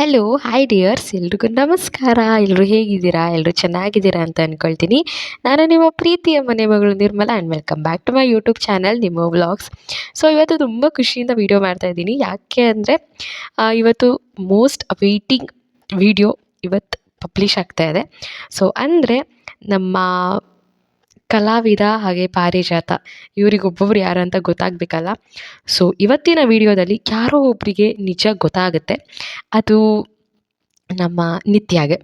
Hello hi dears ಎಲ್ರಿಗೂ ನಮಸ್ಕಾರ. ಎಲ್ಲರೂ ಹೇಗಿದ್ದೀರಾ? ಎಲ್ಲರೂ ಚೆನ್ನಾಗಿದ್ದೀರಾ ಅಂತ ಅಂದ್ಕೊಳ್ತೀನಿ. ನಾನು ನಿಮ್ಮ ಪ್ರೀತಿಯ ಮನೆ ಮಗಳು Nirmala and welcome back to my YouTube channel ನಿಮ್ಮ ವ್ಲಾಗ್ಸ್. ಸೊ ಇವತ್ತು ತುಂಬ ಖುಷಿಯಿಂದ ವೀಡಿಯೋ ಮಾಡ್ತಾಯಿದ್ದೀನಿ. ಯಾಕೆ ಅಂದರೆ ಇವತ್ತು ಮೋಸ್ಟ್ ವೆಯ್ಟಿಂಗ್ ವೀಡಿಯೋ ಇವತ್ತು ಪಬ್ಲಿಷ್ ಆಗ್ತಾ ಇದೆ. ಸೊ ಅಂದರೆ ನಮ್ಮ ಕಲಾವಿದ ಹಾಗೆ ಪಾರಿಜಾತ ಇವರಿಗೊಬ್ಬೊಬ್ರು ಯಾರು ಅಂತ ಗೊತ್ತಾಗಬೇಕಲ್ಲ. ಸೊ ಇವತ್ತಿನ ವಿಡಿಯೋದಲ್ಲಿ ಯಾರೋ ಒಬ್ಬರಿಗೆ ನಿಜ ಗೊತ್ತಾಗುತ್ತೆ. ಅದು ನಮ್ಮ ನಿತ್ಯಾಗೆ.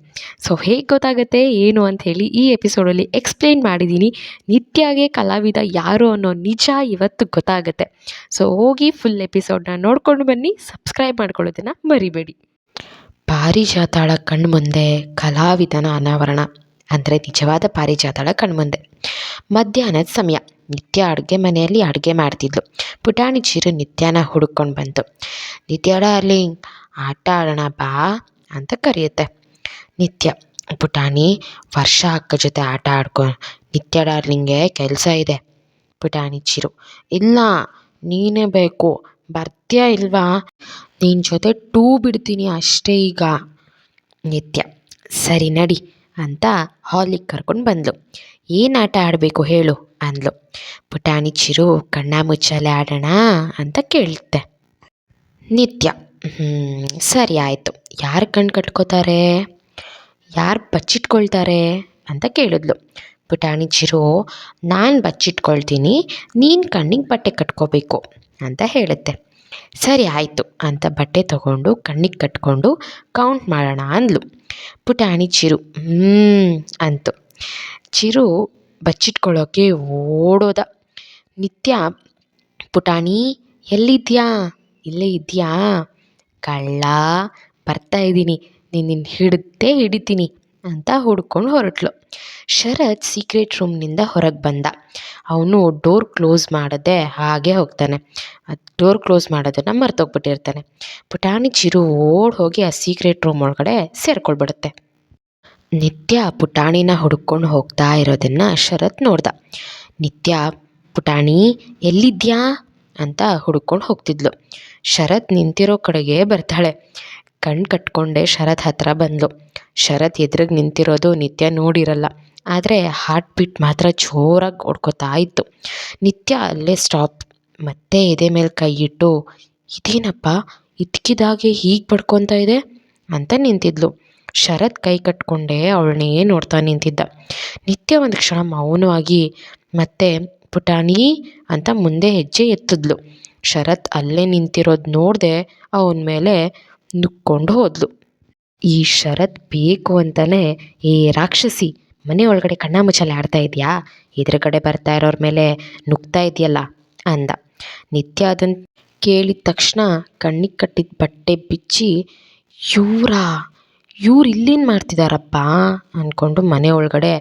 ಸೊ ಹೇಗೆ ಗೊತ್ತಾಗುತ್ತೆ ಏನು ಅಂತ ಹೇಳಿ ಈ ಎಪಿಸೋಡಲ್ಲಿ ಎಕ್ಸ್ಪ್ಲೇನ್ ಮಾಡಿದ್ದೀನಿ. ನಿತ್ಯಾಗೆ ಕಲಾವಿದ ಯಾರು ಅನ್ನೋ ನಿಜ ಇವತ್ತು ಗೊತ್ತಾಗುತ್ತೆ. ಸೊ ಹೋಗಿ ಫುಲ್ ಎಪಿಸೋಡ್ನ ನೋಡ್ಕೊಂಡು ಬನ್ನಿ. ಸಬ್ಸ್ಕ್ರೈಬ್ ಮಾಡ್ಕೊಳ್ಳೋದನ್ನು ಮರಿಬೇಡಿ. ಪಾರಿಜಾತಳ ಕಣ್ಮುಂದೆ ಕಲಾವಿದನ ಅನಾವರಣ ಅಂದರೆ ನಿಜವಾದ ಪಾರಿಜಾತಳ ಕಣ್ಮುಂದೆ. ಮಧ್ಯಾಹ್ನದ ಸಮಯ. ನಿತ್ಯ ಅಡುಗೆ ಮನೆಯಲ್ಲಿ ಅಡುಗೆ ಮಾಡ್ತಿದ್ಲು. ಪುಟಾಣಿ ಚಿರು ನಿತ್ಯನ ಹುಡುಕೊಂಡು ಬಂತು. ನಿತ್ಯ ಡಾರ್ಲಿಂಗ್, ಆಟ ಆಡೋಣ ಬಾ ಅಂತ ಕರೆಯುತ್ತೆ. ನಿತ್ಯ, ಪುಟಾಣಿ, ವರ್ಷ ಅಕ್ಕ ಜೊತೆ ಆಟ ಆಡ್ಕೊ. ನಿತ್ಯ ಡಾರ್ಲಿಂಗೆ ಕೆಲಸ ಇದೆ. ಪುಟಾಣಿ ಚಿರು, ಇಲ್ಲ ನೀನೇ ಬೇಕು, ಬರ್ತೀಯಾ ಇಲ್ವಾ? ನಿನ್ನ ಜೊತೆ 2 ಬಿಡ್ತೀನಿ ಅಷ್ಟೇ ಈಗ. ನಿತ್ಯ, ಸರಿ ನಡಿ ಅಂತ ಹಾಲಿಗೆ ಕರ್ಕೊಂಡು ಬಂದಳು. ಏನು ಆಟ ಆಡಬೇಕು ಹೇಳು ಅಂದ್ಲು. ಪುಟಾಣಿ ಚಿರು, ಕಣ್ಣ ಮುಚ್ಚಾಲೆ ಆಡೋಣ ಅಂತ ಕೇಳುತ್ತೆ. ನಿತ್ಯ, ಸರಿ ಆಯಿತು. ಯಾರು ಕಣ್ಣು ಕಟ್ಕೋತಾರೆ, ಯಾರು ಬಚ್ಚಿಟ್ಕೊಳ್ತಾರೆ ಅಂತ ಕೇಳಿದ್ಲು. ಪುಟಾಣಿ ಚಿರು, ನಾನು ಬಚ್ಚಿಟ್ಕೊಳ್ತೀನಿ, ನೀನು ಕಣ್ಣಿಗೆ ಬಟ್ಟೆ ಕಟ್ಕೋಬೇಕು ಅಂತ ಹೇಳುತ್ತೆ. ಸರಿ ಆಯಿತು ಅಂತ ಬಟ್ಟೆ ತಗೊಂಡು ಕಣ್ಣಿಗೆ ಕಟ್ಕೊಂಡು ಕೌಂಟ್ ಮಾಡೋಣ ಅಂದ್ಲು. ಪುಟಾಣಿ ಚಿರು ಅಂತು. ಚಿರು ಬಚ್ಚಿಟ್ಕೊಳ್ಳೋಕ್ಕೆ ಓಡೋದ. ನಿತ್ಯ, ಪುಟಾಣಿ ಎಲ್ಲಿದ್ಯಾ? ಇಲ್ಲೇ ಇದೆಯಾ? ಕಳ್ಳ, ಬರ್ತಾ ಇದ್ದೀನಿ, ನಿನ್ನ ಹಿಡಿದೇ ಹಿಡಿತೀನಿ ಅಂತ ಹುಡ್ಕೊಂಡು ಹೊರಟ್ಲು. ಶರತ್ ಸೀಕ್ರೆಟ್ ರೂಮ್ನಿಂದ ಹೊರಗೆ ಬಂದ. ಅವನು ಡೋರ್ ಕ್ಲೋಸ್ ಮಾಡದೆ ಹಾಗೆ ಹೋಗ್ತಾನೆ. ಡೋರ್ ಕ್ಲೋಸ್ ಮಾಡೋದನ್ನು ಮರ್ತೋಗ್ಬಿಟ್ಟಿರ್ತಾನೆ. ಪುಟಾಣಿ ಚಿರು ಓಡಿ ಹೋಗಿ ಆ ಸೀಕ್ರೆಟ್ ರೂಮ್ ಒಳಗಡೆ ಸೇರ್ಕೊಳ್ಬಿಡುತ್ತೆ. ನಿತ್ಯ ಪುಟಾಣಿನ ಹುಡ್ಕೊಂಡು ಹೋಗ್ತಾ ಇರೋದನ್ನು ಶರತ್ ನೋಡ್ದ. ನಿತ್ಯ, ಪುಟಾಣಿ ಎಲ್ಲಿದ್ಯಾ ಅಂತ ಹುಡ್ಕೊಂಡು ಹೋಗ್ತಿದ್ಲು. ಶರತ್ ನಿಂತಿರೋ ಕಡೆಗೆ ಬರ್ತಾಳೆ. ಕಣ್ಣು ಕಟ್ಕೊಂಡೆ ಶರತ್ ಹತ್ರ ಬಂದ್ಲು. ಶರತ್ ಎದುರಿಗೆ ನಿಂತಿರೋದು ನಿತ್ಯ ನೋಡಿರಲ್ಲ, ಆದರೆ ಹಾರ್ಟ್ ಬೀಟ್ ಮಾತ್ರ ಜೋರಾಗಿ ಹೊಡ್ಕೋತಾ ಇತ್ತು. ನಿತ್ಯ ಅಲ್ಲೇ ಸ್ಟಾಪ್. ಮತ್ತೆ ಎದೆ ಮೇಲೆ ಕೈ ಇಟ್ಟು, ಇದೇನಪ್ಪ ಇದ್ಕಿದಾಗೆ ಹೀಗೆ ಪಡ್ಕೊತಾ ಇದೆ ಅಂತ ನಿಂತಿದ್ಲು. ಶರತ್ ಕೈ ಕಟ್ಕೊಂಡೆ ಅವಳನ್ನೇ ನೋಡ್ತಾ ನಿಂತಿದ್ದ. ನಿತ್ಯ ಒಂದು ಕ್ಷಣ ಮೌನವಾಗಿ ಮತ್ತೆ ಪುಟಾಣಿ ಅಂತ ಮುಂದೆ ಹೆಜ್ಜೆ ಎತ್ತಿದ್ಲು. ಶರತ್ ಅಲ್ಲೇ ನಿಂತಿರೋದು ನೋಡದೆ ಅವನ ಮೇಲೆ ನುಕ್ಕೊಂಡು ಹೋದ್ಲು. ಈ ಶರತ್ ಬೇಕು ಅಂತಲೇ, ಏ ರಾಕ್ಷಸಿ, ಮನೆ ಒಳಗಡೆ ಕಣ್ಣ ಮುಚ್ಚಾಲೆ ಆಡ್ತಾ ಇದೆಯಾ? ಎದುರುಗಡೆ ಬರ್ತಾ ಇರೋರ ಮೇಲೆ ನುಗ್ತಾ ಇದೆಯಲ್ಲ ಅಂದ. ನಿತ್ಯ ಅದನ್ನು ಕೇಳಿದ ತಕ್ಷಣ ಕಣ್ಣಿಗೆ ಕಟ್ಟಿದ ಬಟ್ಟೆ ಬಿಚ್ಚಿ, ಇವ್ರು ಇಲ್ಲೇನು ಮಾಡ್ತಿದ್ದಾರಪ್ಪ ಅಂದ್ಕೊಂಡು ಮನೆ ಒಳಗಡೆ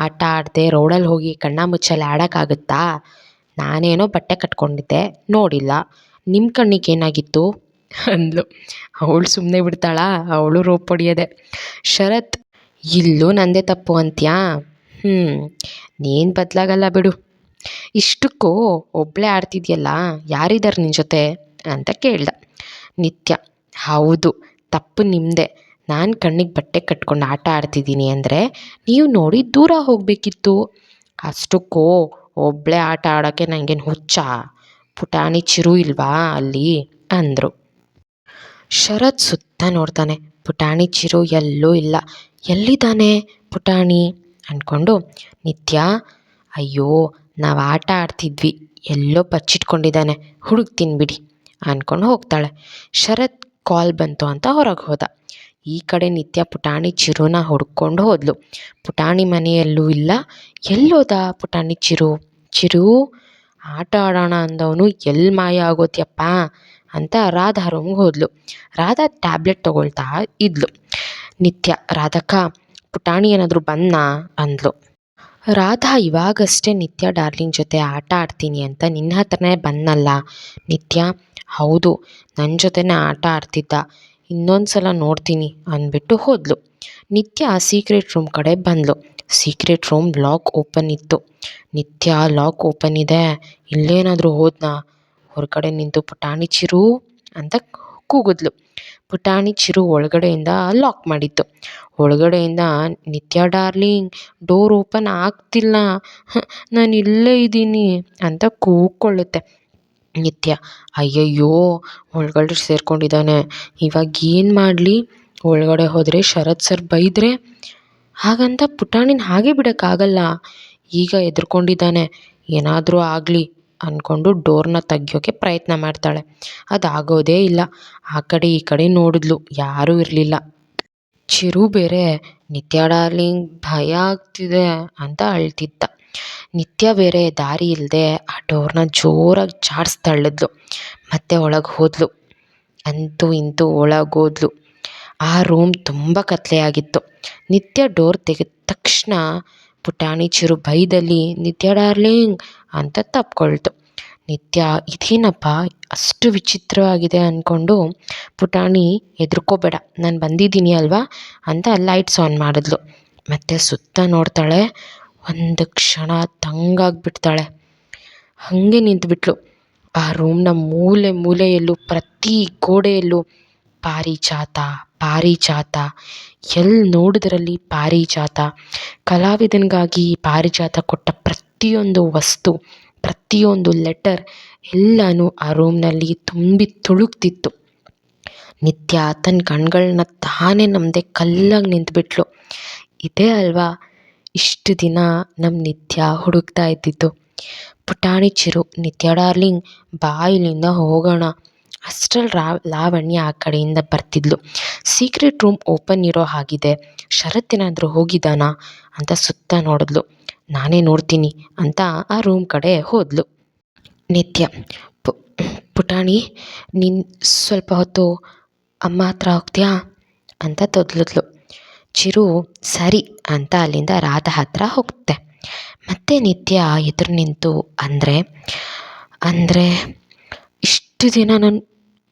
ಆಟ ಆಡದೆ ರೋಡಲ್ಲಿ ಹೋಗಿ ಕಣ್ಣ ಮುಚ್ಚಾಲೆ ಆಡೋಕ್ಕಾಗುತ್ತಾ? ನಾನೇನೋ ಬಟ್ಟೆ ಕಟ್ಕೊಂಡಿದ್ದೆ, ನೋಡಿಲ್ಲ, ನಿಮ್ಮ ಕಣ್ಣಿಗೆ ಏನಾಗಿತ್ತು ಅಂದ್ಲು. ಅವಳು ಸುಮ್ಮನೆ ಬಿಡ್ತಾಳಾ? ಅವಳು ರೋಪ್ ಹೊಡಿಯೋದೆ. ಶರತ್, ಇಲ್ಲೂ ನಂದೇ ತಪ್ಪು ಅಂತ್ಯಾ? ನೀನು ಬದಲಾಗಲ್ಲ ಬಿಡು. ಇಷ್ಟಕ್ಕೂ ಒಬ್ಬಳೇ ಆಡ್ತಿದ್ಯಲ್ಲ, ಯಾರಿದ್ದಾರೆ ನಿನ್ನ ಜೊತೆ ಅಂತ ಕೇಳ್ದ. ನಿತ್ಯ, ಹೌದು, ತಪ್ಪು ನಿಮ್ಮದೇ. ನಾನು ಕಣ್ಣಿಗೆ ಬಟ್ಟೆ ಕಟ್ಕೊಂಡು ಆಟ ಆಡ್ತಿದ್ದೀನಿ ಅಂದರೆ ನೀವು ನೋಡಿ ದೂರ ಹೋಗಬೇಕಿತ್ತು. ಅಷ್ಟಕ್ಕೂ ಒಬ್ಬಳೇ ಆಟ ಆಡೋಕ್ಕೆ ನನಗೇನು ಹುಚ್ಚ? ಪುಟಾಣಿ ಚಿರು ಇಲ್ವಾ ಅಲ್ಲಿ ಅಂದರು. ಶರತ್ ಸುತ್ತ ನೋಡ್ತಾನೆ. ಪುಟಾಣಿ ಚಿರು ಎಲ್ಲೂ ಇಲ್ಲ. ಎಲ್ಲಿದ್ದಾನೆ ಪುಟಾಣಿ ಅಂದ್ಕೊಂಡು, ನಿತ್ಯ, ಅಯ್ಯೋ ನಾವು ಆಟ ಆಡ್ತಿದ್ವಿ, ಎಲ್ಲೋ ಬಚ್ಚಿಟ್ಕೊಂಡಿದ್ದಾನೆ, ಹುಡುಕ್ತೀನಿ ಬಿಡಿ ಅಂದ್ಕೊಂಡು ಹೋಗ್ತಾಳೆ. ಶರತ್ ಕಾಲ್ ಬಂತು ಅಂತ ಹೊರಗೆ ಹೋದ. ಈ ಕಡೆ ನಿತ್ಯ ಪುಟಾಣಿ ಚಿರುನ ಹುಡ್ಕೊಂಡು ಹೋದ್ಲು. ಪುಟಾಣಿ ಮನೆಯಲ್ಲೂ ಇಲ್ಲ. ಎಲ್ಲೋದ ಪುಟಾಣಿ ಚಿರು ಆಟ ಆಡೋಣ ಅಂದವನು ಎಲ್ಲಿ ಮಾಯ ಆಗೋದ್ಯಪ್ಪ ಅಂತ ರಾಧಾ ರೂಮ್ಗೆ ಹೋದ್ಲು. ರಾಧಾ ಟ್ಯಾಬ್ಲೆಟ್ ತೊಗೊಳ್ತಾ ಇದ್ಲು. ನಿತ್ಯ, ರಾಧಕ್ಕ, ಪುಟಾಣಿ ಏನಾದರೂ ಬಂದನಾ ಅಂದ್ಲು. ರಾಧಾ ಇವಾಗಷ್ಟೇ ನಿತ್ಯ ಡಾರ್ಲಿಂಗ್ ಜೊತೆ ಆಟ ಆಡ್ತೀನಿ ಅಂತ ನಿನ್ನ ಹತ್ರನೇ ಬಂದನಲ್ಲ. ನಿತ್ಯ, ಹೌದು, ನನ್ನ ಜೊತೆನೇ ಆಟ ಆಡ್ತಿದ್ದ, ಇನ್ನೊಂದು ಸಲ ನೋಡ್ತೀನಿ ಅಂದ್ಬಿಟ್ಟು ಹೋದ್ಲು. ನಿತ್ಯ ಸೀಕ್ರೆಟ್ ರೂಮ್ ಕಡೆ ಬಂದಳು. ಸೀಕ್ರೆಟ್ ರೂಮ್ ಲಾಕ್ ಓಪನ್ ಇತ್ತು. ನಿತ್ಯ, ಲಾಕ್ ಓಪನ್ ಇದೆ, ಇಲ್ಲೇನಾದರೂ ಹೋದ್ನಾ? ಹೊರಗಡೆ ನಿಂತು ಪುಟಾಣಿ ಚಿರು ಅಂತ ಕೂಗಿದ್ಲು. ಪುಟಾಣಿ ಚಿರು ಒಳಗಡೆಯಿಂದ ಲಾಕ್ ಮಾಡಿತ್ತು. ಒಳಗಡೆಯಿಂದ ನಿತ್ಯ ಡಾರ್ಲಿಂಗ್ ಡೋರ್ ಓಪನ್ ಆಗ್ತಿಲ್ಲ, ನಾನು ಇಲ್ಲೇ ಇದ್ದೀನಿ ಅಂತ ಕೂಕ್ಕೊಳ್ಳುತ್ತೆ. ನಿತ್ಯ ಅಯ್ಯಯ್ಯೋ ಒಳಗಡೆ ಸೇರ್ಕೊಂಡಿದ್ದಾನೆ, ಇವಾಗ ಏನು ಮಾಡಲಿ, ಒಳಗಡೆ ಹೋದರೆ ಶರತ್ ಸರ್ ಬೈದರೆ, ಹಾಗಂತ ಪುಟಾಣಿನ ಹಾಗೆ ಬಿಡೋಕ್ಕಾಗಲ್ಲ. ಈಗ ಎದ್ರುಕೊಂಡಿದ್ದಾನೆ, ಏನಾದರೂ ಆಗಲಿ ಅಂದ್ಕೊಂಡು ಡೋರ್ನ ತೆಗಿಯೋಕ್ಕೆ ಪ್ರಯತ್ನ ಮಾಡ್ತಾಳೆ. ಅದಾಗೋದೇ ಇಲ್ಲ. ಆ ಕಡೆ ಈ ಕಡೆ ನೋಡಿದ್ಲು, ಯಾರೂ ಇರಲಿಲ್ಲ. ಚಿರು ಬೇರೆ ನಿತ್ಯ ಡಾರ್ಲಿಂಗ್ ಭಯ ಆಗ್ತಿದೆ ಅಂತ ಅಳ್ತಿದ್ದ. ನಿತ್ಯ ಬೇರೆ ದಾರಿ ಇಲ್ಲದೆ ಆ ಡೋರ್ನ ಜೋರಾಗಿ ಜಾಡ್ಸ್ ತಳ್ಳಿದ್ಲು. ಮತ್ತೆ ಒಳಗೆ ಹೋದ್ಲು. ಅಂತೂ ಇಂತೂ ಒಳಗೋದ್ಲು. ಆ ರೂಮ್ ತುಂಬ ಕತ್ಲೆಯಾಗಿತ್ತು. ನಿತ್ಯ ಡೋರ್ ತೆಗೆದ ತಕ್ಷಣ ಪುಟಾಣಿ ಚಿರು ಭಯದಲ್ಲಿ ನಿತ್ಯ ಡಾರ್ಲಿಂಗ್ ಅಂತ ತಪ್ಕೊಳ್ತು. ನಿತ್ಯ ಇದೇನಪ್ಪ ಅಷ್ಟು ವಿಚಿತ್ರವಾಗಿದೆ ಅಂದ್ಕೊಂಡು, ಪುಟಾಣಿ ಹೆದರ್ಕೋಬೇಡ, ನಾನು ಬಂದಿದ್ದೀನಿ ಅಲ್ವಾ ಅಂತ ಲೈಟ್ಸ್ ಆನ್ ಮಾಡಿದ್ಲು. ಮತ್ತು ಸುತ್ತ ನೋಡ್ತಾಳೆ. ಒಂದು ಕ್ಷಣ ತಂಗಾಗ್ಬಿಡ್ತಾಳೆ. ಹಾಗೆ ನಿಂತುಬಿಟ್ಲು. ಆ ರೂಮ್ನ ಮೂಲೆ ಮೂಲೆಯಲ್ಲೂ ಪ್ರತಿ ಗೋಡೆಯಲ್ಲೂ ಪಾರಿಜಾತ ಪಾರಿಜಾತ, ಎಲ್ಲಿ ನೋಡಿದ್ರಲ್ಲಿ ಪಾರಿಜಾತ. ಕಲಾವಿದನಿಗಾಗಿ ಪಾರಿಜಾತ ಕೊಟ್ಟ ಪ್ರತಿಯೊಂದು ವಸ್ತು, ಪ್ರತಿಯೊಂದು ಲೆಟರ್ ಎಲ್ಲನೂ ಆ ರೂಮ್ನಲ್ಲಿ ತುಂಬಿ ತುಳುಕ್ತಿತ್ತು. ನಿತ್ಯ ತನ್ನ ಕಣ್ಗಳನ್ನ ತಾನೇ ನಮ್ಮದೆ ಕಲ್ಲಾಗಿ ನಿಂತುಬಿಟ್ಲು. ಇದೇ ಅಲ್ವಾ ಇಷ್ಟು ದಿನ ನಮ್ಮ ನಿತ್ಯ ಹುಡುಕ್ತಾ ಇದ್ದಿದ್ದು. ಪುಟಾಣಿ ಚಿರು ನಿತ್ಯ ಡಾರ್ಲಿಂಗ್ ಬಾ ಇಲ್ಲಿಂದ ಹೋಗೋಣ. ಅಷ್ಟರಲ್ಲಿ ಲಾವಣ್ಯ ಆ ಕಡೆಯಿಂದ ಬರ್ತಿದ್ಲು. ಸೀಕ್ರೆಟ್ ರೂಮ್ ಓಪನ್ ಇರೋ ಹಾಗಿದೆ, ಶರತ್ ಏನಾದರೂ ಹೋಗಿದ್ದಾನಾ ಅಂತ ಸುತ್ತ ನೋಡಿದ್ಲು. ನಾನೇ ನೋಡ್ತೀನಿ ಅಂತ ಆ ರೂಮ್ ಕಡೆ ಹೋದ್ಲು. ನಿತ್ಯ ಪುಟಾಣಿ ನೀನು ಸ್ವಲ್ಪ ಹೊತ್ತು ಅಮ್ಮ ಹತ್ರ ಹೋಗ್ತೀಯಾ ಅಂತ ತೊದಲಿದ್ಲು. ಚಿರು ಸರಿ ಅಂತ ಅಲ್ಲಿಂದ ರಾಧಾ ಹತ್ರ ಹೋಗುತ್ತೆ. ಮತ್ತೆ ನಿತ್ಯ ಎದುರು ನಿಂತು ಅಂದರೆ ಇಷ್ಟು ದಿನ ನಾನು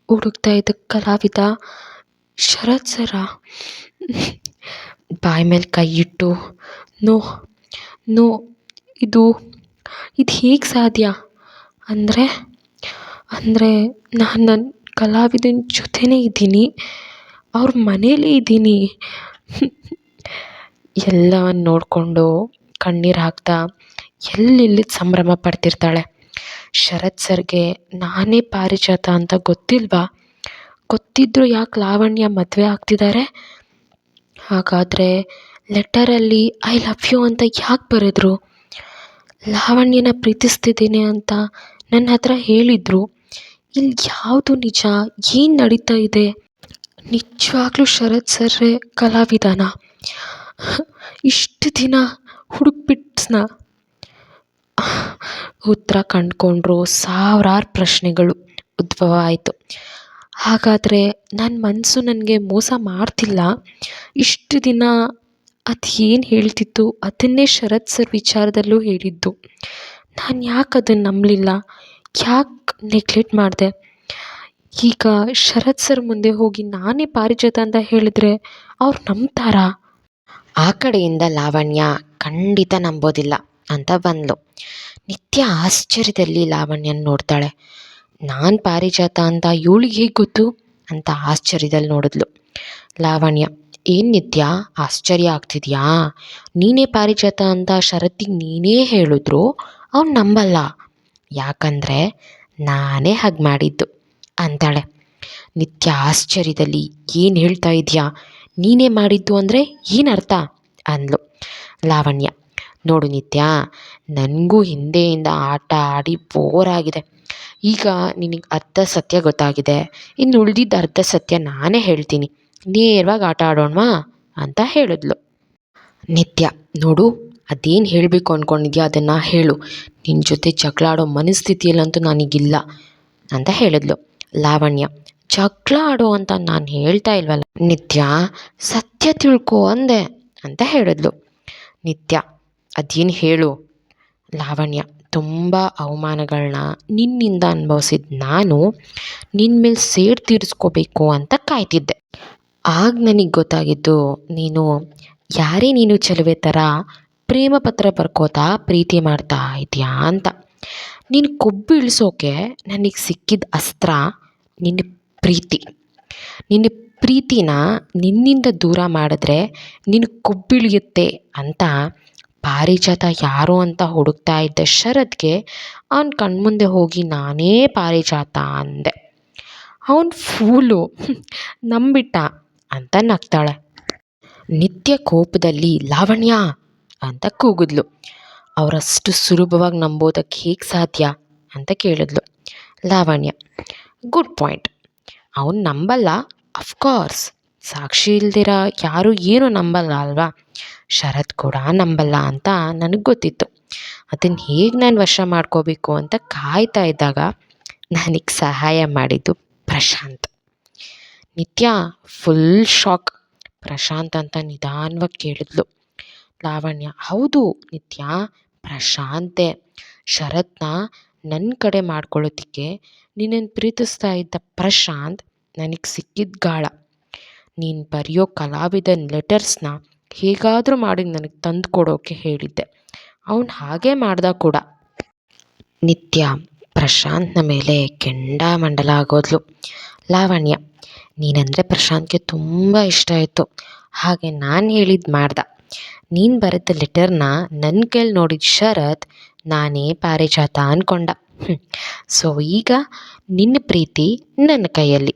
ಹುಡುಕ್ತಾ ಇದ್ದ ಕಲಾವಿದ ಶರತ್ ಸರ. ಬಾಯಿ ಮೇಲೆ ಕೈ ಇಟ್ಟು ನೋ ನೋ ಇದು ಹೇಗೆ ಸಾಧ್ಯ? ಅಂದರೆ ನಾನು ನನ್ನ ಕಲಾವಿದನ ಜೊತೆನೇ ಇದ್ದೀನಿ, ಅವ್ರ ಮನೇಲೇ ಇದ್ದೀನಿ. ಎಲ್ಲವನ್ನು ನೋಡಿಕೊಂಡು ಕಣ್ಣೀರು ಹಾಕ್ತಾ ಎಲ್ಲಿಲ್ಲದ ಸಂಭ್ರಮ ಪಡ್ತಿರ್ತಾಳೆ. ಶರತ್ ಸರ್ಗೆ ನಾನೇ ಪಾರಿಜಾತ ಅಂತ ಗೊತ್ತಿಲ್ವಾ? ಗೊತ್ತಿದ್ದರೂ ಯಾಕೆ ಲಾವಣ್ಯ ಮದುವೆ ಆಗ್ತಿದ್ದಾರೆ? ಹಾಗಾದರೆ ಲೆಟರಲ್ಲಿ ಐ ಲವ್ ಯು ಅಂತ ಯಾಕೆ ಬರೆದ್ರು? ಲಾವಣ್ಯನ ಪ್ರೀತಿಸ್ತಿದ್ದೀನಿ ಅಂತ ನನ್ನ ಹತ್ರ ಹೇಳಿದರು. ಇಲ್ಲಿ ಯಾವುದು ನಿಜ? ಏನು ನಡೀತಾ ಇದೆ? ನಿಜವಾಗ್ಲೂ ಶರತ್ ಸರ್ರೇ ಕಲಾವಿದನ? ಇಷ್ಟು ದಿನ ಹುಡುಕ್ಬಿಟ್ಸ್ನ? ಉತ್ತರ ಕಂಡುಕೊಂಡ್ರು ಸಾವಿರಾರು ಪ್ರಶ್ನೆಗಳು ಉದ್ಭವ ಆಯಿತು. ಹಾಗಾದರೆ ನನ್ನ ಮನಸ್ಸು ನನಗೆ ಮೋಸ ಮಾಡ್ತಿಲ್ಲ. ಇಷ್ಟು ದಿನ ಅದು ಏನು ಹೇಳ್ತಿತ್ತು ಅದನ್ನೇ ಶರತ್ ಸರ್ ವಿಚಾರದಲ್ಲೂ ಹೇಳಿದ್ದು. ನಾನು ಯಾಕೆ ಅದನ್ನು ನಂಬಲಿಲ್ಲ? ಯಾಕೆ ನೆಗ್ಲೆಕ್ಟ್ ಮಾಡಿದೆ? ಈಗ ಶರತ್ ಸರ್ ಮುಂದೆ ಹೋಗಿ ನಾನೇ ಪಾರಿಜಾತ ಅಂತ ಹೇಳಿದ್ರೆ ಅವ್ರು ನಂಬ್ತಾರಾ? ಆ ಕಡೆಯಿಂದ ಲಾವಣ್ಯ ಖಂಡಿತ ನಂಬೋದಿಲ್ಲ ಅಂತ ಬಂದ್ಲು. ನಿತ್ಯ ಆಶ್ಚರ್ಯದಲ್ಲಿ ಲಾವಣ್ಯನ ನೋಡ್ತಾಳೆ. ನಾನು ಪಾರಿಜಾತ ಅಂತ ಇವಳಿಗೆ ಹೇಗೆ ಗೊತ್ತು ಅಂತ ಆಶ್ಚರ್ಯದಲ್ಲಿ ನೋಡಿದ್ಲು. ಲಾವಣ್ಯ ಏನು ನಿತ್ಯ ಆಶ್ಚರ್ಯ ಆಗ್ತಿದ್ಯಾ? ನೀನೇ ಪಾರಿಜಾತ ಅಂತ ಶರತ್ತಿಗೆ ನೀನೇ ಹೇಳಿದ್ರು ಅವ್ನು ನಂಬಲ್ಲ, ಯಾಕಂದರೆ ನಾನೇ ಹಾಗೆ ಮಾಡಿದ್ದು ಅಂತಾಳೆ. ನಿತ್ಯ ಆಶ್ಚರ್ಯದಲ್ಲಿ ಏನು ಹೇಳ್ತಾ ಇದೆಯಾ? ನೀನೇ ಮಾಡಿದ್ದು ಅಂದರೆ ಏನರ್ಥ ಅಂದ್ಲು. ಲಾವಣ್ಯ ನೋಡು ನಿತ್ಯ, ನನಗೂ ಹಿಂದೆಯಿಂದ ಆಟ ಆಡಿ ಬೋರ್ ಆಗಿದೆ. ಈಗ ನಿನಗೆ ಅರ್ಧ ಸತ್ಯ ಗೊತ್ತಾಗಿದೆ, ಇನ್ನು ಉಳಿದಿದ್ದ ಅರ್ಧ ಸತ್ಯ ನಾನೇ ಹೇಳ್ತೀನಿ, ನೇರವಾಗಿ ಆಟ ಆಡೋಣವಾ ಅಂತ ಹೇಳಿದ್ಲು. ನಿತ್ಯ ನೋಡು, ಅದೇನು ಹೇಳಬೇಕು ಅಂದ್ಕೊಂಡಿದ್ಯಾ ಅದನ್ನು ಹೇಳು, ನಿನ್ನ ಜೊತೆ ಜಗಳ ಆಡೋ ಮನಸ್ಥಿತಿಯಲ್ಲಂತೂ ನನಗಿಲ್ಲ ಅಂತ ಹೇಳಿದ್ಲು. ಲಾವಣ್ಯ ಜಗಳ ಆಡೋ ಅಂತ ನಾನು ಹೇಳ್ತಾ ಇಲ್ವಲ್ಲ ನಿತ್ಯ, ಸತ್ಯ ತಿಳ್ಕೊ ಅಂದೆ ಅಂತ ಹೇಳಿದ್ಲು. ನಿತ್ಯ ಅದೇನು ಹೇಳು. ಲಾವಣ್ಯ ತುಂಬ ಅವಮಾನಗಳನ್ನ ನಿನ್ನಿಂದ ಅನುಭವಿಸಿದ ನಾನು ನಿನ್ನ ಮೇಲೆ ಸೇಡು ತೀರಿಸ್ಕೋಬೇಕು ಅಂತ ಕಾಯ್ತಿದ್ದೆ. ಆಗ ನನಗೆ ಗೊತ್ತಾಗಿದ್ದು ನೀನು ಯಾರೇ ನೀನು ಚೆಲುವೆ ಥರ ಪ್ರೇಮ ಪತ್ರ ಬರ್ಕೋತಾ ಪ್ರೀತಿ ಮಾಡ್ತಾ ಇದೆಯಾ ಅಂತ. ನೀನು ಕೊಬ್ಬು ಇಳಿಸೋಕೆ ನನಗೆ ಸಿಕ್ಕಿದ ಅಸ್ತ್ರ ನಿನ್ನ ಪ್ರೀತಿ. ನಿನ್ನ ಪ್ರೀತಿನ ನಿನ್ನಿಂದ ದೂರ ಮಾಡಿದ್ರೆ ನಿನಗೆ ಕೊಬ್ಬಿಳಿಯುತ್ತೆ ಅಂತ ಪಾರಿಜಾತ ಯಾರು ಅಂತ ಹುಡುಕ್ತಾ ಇದ್ದ ಶರತ್ಗೆ ಅವನ ಕಣ್ಮುಂದೆ ಹೋಗಿ ನಾನೇ ಪಾರಿಜಾತ ಅಂದೆ. ಅವನು ಫೂಲು ನಂಬಿಟ್ಟ ಅಂತ ನಗ್ತಾಳೆ. ನಿತ್ಯ ಕೋಪದಲ್ಲಿ ಲಾವಣ್ಯ ಅಂತ ಕೂಗಿದ್ಲು. ಅವರಷ್ಟು ಸುಲಭವಾಗಿ ನಂಬೋದಕ್ಕೆ ಹೇಗೆ ಸಾಧ್ಯ ಅಂತ ಕೇಳಿದ್ಲು ಲಾವಣ್ಯ. Good point. ಅವನು ನಂಬಲ್ಲ, ಅಫ್ಕೋರ್ಸ್. ಸಾಕ್ಷಿ ಇಲ್ದಿರ ಯಾರು ಏನೂ ನಂಬಲ್ಲ ಅಲ್ವಾ. ಶರತ್ ಕೂಡ ನಂಬಲ್ಲ ಅಂತ ನನಗೆ ಗೊತ್ತಿತ್ತು. ಅದನ್ನು ಹೇಗೆ ನಾನು ವಶ ಮಾಡ್ಕೋಬೇಕು ಅಂತ ಕಾಯ್ತಾ ಇದ್ದಾಗ ನನಗೆ ಸಹಾಯ ಮಾಡಿದ್ದು ಪ್ರಶಾಂತ್. ನಿತ್ಯ ಫುಲ್ ಶಾಕ್. ಪ್ರಶಾಂತ್ ಅಂತ ನಿಧಾನವಾಗಿ ಕೇಳಿದ್ಲು ಲಾವಣ್ಯ. ಹೌದು ನಿತ್ಯ, ಪ್ರಶಾಂತೆ. ಶರತ್ನ ನನ್ನ ಕಡೆ ಮಾಡ್ಕೊಳ್ಳೋದಕ್ಕೆ ನೀನನ್ನು ಪ್ರೀತಿಸ್ತಾ ಇದ್ದ ಪ್ರಶಾಂತ್ ನನಗೆ ಸಿಕ್ಕಿದ ಗಾಳ. ನೀನು ಬರೆಯೋ ಕಲಾವಿದನ ಲೆಟರ್ಸ್ನ ಹೇಗಾದರೂ ಮಾಡಿ ನನಗೆ ತಂದು ಕೊಡೋಕ್ಕೆ ಹೇಳಿದ್ದೆ. ಅವನು ಹಾಗೇ ಮಾಡ್ದ ಕೂಡ. ನಿತ್ಯ ಪ್ರಶಾಂತ್ನ ಮೇಲೆ ಕೆಂಡಾಮಂಡಲ ಆಗೋದ್ಲು. ಲಾವಣ್ಯ, ನೀನಂದರೆ ಪ್ರಶಾಂತ್ಗೆ ತುಂಬ ಇಷ್ಟ ಆಯಿತು, ಹಾಗೆ ನಾನು ಹೇಳಿದ್ದು ಮಾಡ್ದ. ನೀನು ಬರೆದ ಲೆಟರ್ನ ನನ್ನ ಕೈಲಿ ನೋಡಿದ ಶರತ್ ನಾನೇ ಪಾರಿಜಾತ ಅಂದ್ಕೊಂಡ. ಸೊ ಈಗ ನಿನ್ನ ಪ್ರೀತಿ ನನ್ನ ಕೈಯಲ್ಲಿ.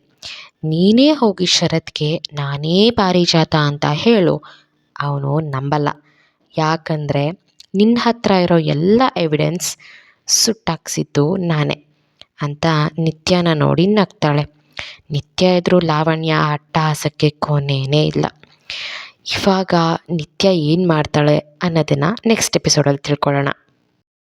ನೀನೇ ಹೋಗಿ ಶರತ್ಗೆ ನಾನೇ ಪಾರಿಜಾತ ಅಂತ ಹೇಳು. ಅವನು ನಂಬಲ್ಲ. ಯಾಕಂದರೆ ನಿನ್ನ ಹತ್ರ ಇರೋ ಎಲ್ಲ ಎವಿಡೆನ್ಸ್ ಸುಟ್ಟಾಕ್ಸಿದ್ದು ನಾನೇ ಅಂತ ನಿತ್ಯನ ನೋಡಿ ನಗ್ತಾಳೆ. ನಿತ್ಯ ಎದುರು ಲಾವಣ್ಯ ಅಟ್ಟಹಾಸಕ್ಕೆ ಕೊನೆಯೇ ಇಲ್ಲ. ಇವಾಗ ನಿತ್ಯ ಏನು ಮಾಡ್ತಾಳೆ ಅನ್ನೋದನ್ನು ನೆಕ್ಸ್ಟ್ ಎಪಿಸೋಡಲ್ಲಿ ತಿಳ್ಕೊಳ್ಳೋಣ.